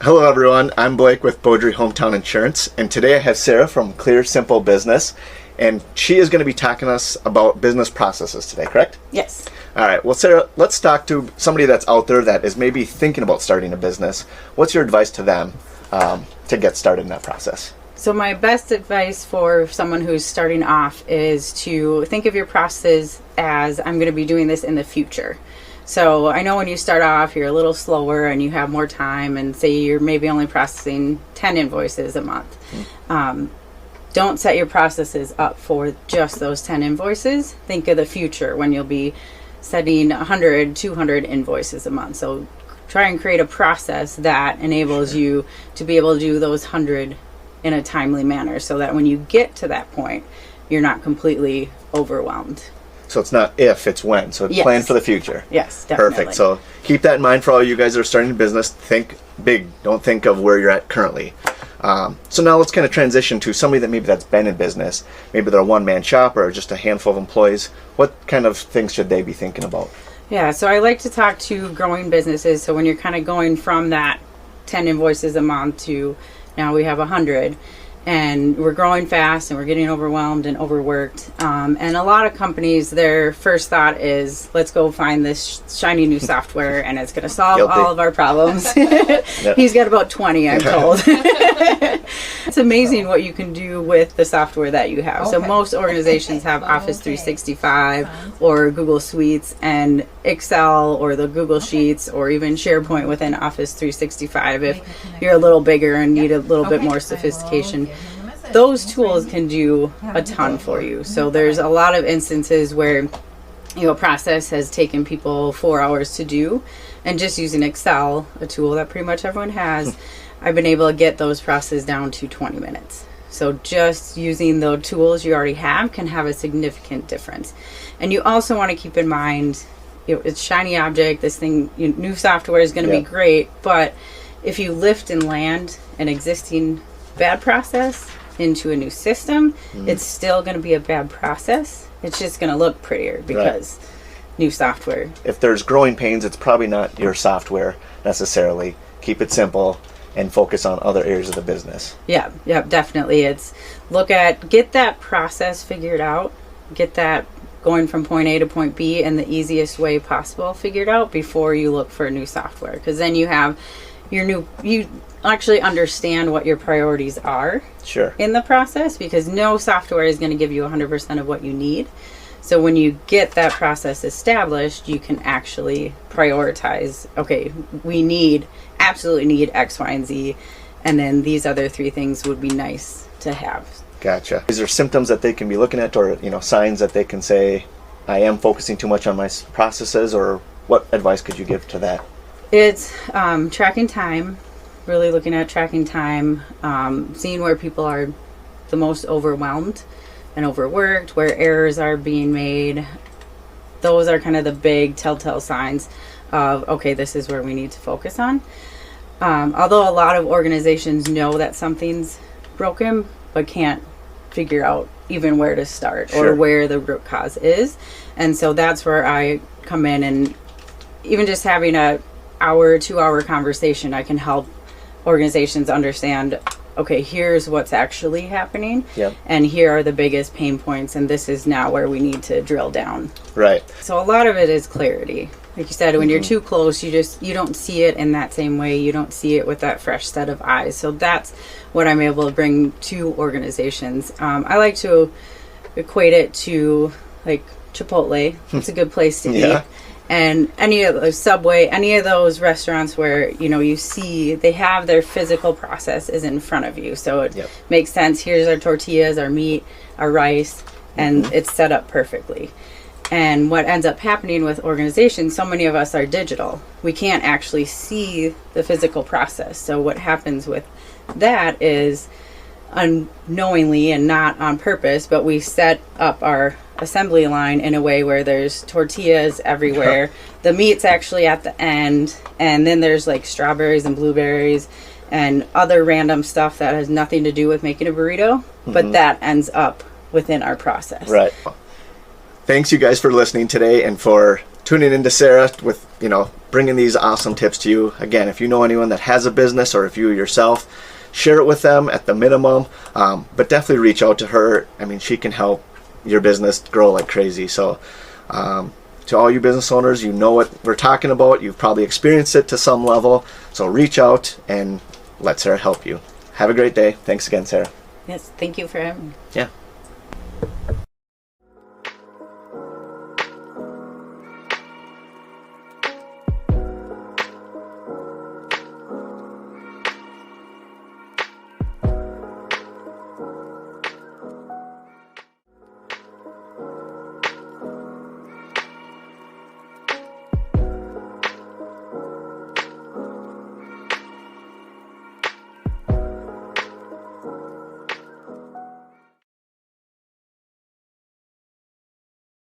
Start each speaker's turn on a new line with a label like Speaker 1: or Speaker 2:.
Speaker 1: Hello everyone, I'm Blake with Beaudry Hometown Insurance, and today I have Sarah from Clear Simple Business, and she is going to be talking to us about business processes today, correct?
Speaker 2: Yes.
Speaker 1: All right, well Sarah, let's talk to somebody that's out there that is maybe thinking about starting a business. What's your advice to them to get started in that process?
Speaker 2: So my best advice for someone who's starting off is to think of your process as, I'm going to be doing this in the future. So I know when you start off, you're a little slower and you have more time, and say you're maybe only processing 10 invoices a month. Don't set your processes up for just those 10 invoices. Think of the future when you'll be setting 100, 200 invoices a month. So try and create a process that enables you to be able to do those 100 in a timely manner, so that when you get to that point, you're not completely overwhelmed.
Speaker 1: So it's not if, it's when. So
Speaker 2: Yes.
Speaker 1: plan for the future.
Speaker 2: Yes, definitely.
Speaker 1: Perfect. So keep that in mind for all you guys that are starting a business. Think big. Don't think of where you're at currently. So now let's kind of transition to somebody that maybe that's been in business. Maybe they're a one-man shop or just a handful of employees. What kind of things should they be thinking about?
Speaker 2: Yeah, so I like to talk to growing businesses. So when you're kind of going from that 10 invoices a month to now we have 100, and we're growing fast and we're getting overwhelmed and overworked. And a lot of companies, their first thought is, let's go find this shiny new software and it's going to solve
Speaker 1: Guilty.
Speaker 2: all of our problems. He's got about 20, I'm told. It's amazing what you can do with the software that you have. So most organizations have Office 365 or Google Suites and Excel or the Google Sheets or even SharePoint within Office 365 if you're a little bigger and need a little bit more sophistication. Those tools can do a ton for you. So there's a lot of instances where a process has taken people 4 hours to do, and just using Excel, a tool that pretty much everyone has, I've been able to get those processes down to 20 minutes. So just using the tools you already have can have a significant difference. And you also want to keep in mind, it's shiny object, this thing, new software is going to be great, but if you lift and land an existing bad process into a new system, it's still going to be a bad process. It's just going to look prettier because new software.
Speaker 1: If there's growing pains, it's probably not your software necessarily. Keep it simple and focus on other areas of the business.
Speaker 2: Yeah, definitely. It's get that process figured out, get that going from point A to point B in the easiest way possible figured out before you look for new software, because then you have you actually understand what your priorities are in the process, because no software is going to give you 100% of what you need. So when you get that process established, you can actually prioritize, okay, we absolutely need X, Y, and Z, and then these other 3 things would be nice to have.
Speaker 1: Gotcha. Is there symptoms that they can be looking at, or signs that they can say, I am focusing too much on my processes, or what advice could you give to that?
Speaker 2: It's tracking time, really looking at tracking time, seeing where people are the most overwhelmed and overworked, where errors are being made. Those are kind of the big telltale signs of, okay, this is where we need to focus on. Although a lot of organizations know that something's broken, but can't figure out even where to start or where the root cause is. And so that's where I come in, and even just having a 2-hour conversation, I can help organizations understand, okay, here's what's actually happening, and here are the biggest pain points, and this is now where we need to drill down. Right. So a lot of it is clarity. Like you said, when you're too close, you don't see it in that same way. You don't see it with that fresh set of eyes. So that's what I'm able to bring to organizations. I like to equate it to like Chipotle. It's a good place to eat. And any of those Subway, any of those restaurants where, you see they have their physical process is in front of you. So it makes sense. Here's our tortillas, our meat, our rice, and it's set up perfectly. And what ends up happening with organizations, so many of us are digital. We can't actually see the physical process. So what happens with that is, unknowingly and not on purpose, but we set up our assembly line in a way where there's tortillas everywhere. The meat's actually at the end, and then there's like strawberries and blueberries and other random stuff that has nothing to do with making a burrito, but that ends up within our process.
Speaker 1: Right. Thanks you guys for listening today and for tuning into Sarah with, bringing these awesome tips to you. Again, if you know anyone that has a business, or if you yourself, share it with them at the minimum, but definitely reach out to her. I mean, she can help your business grow like crazy. So to all you business owners, you know what we're talking about. You've probably experienced it to some level. So reach out and let Sarah help you. Have a great day. Thanks again, Sarah.
Speaker 2: Yes, thank you for having me.
Speaker 1: Yeah.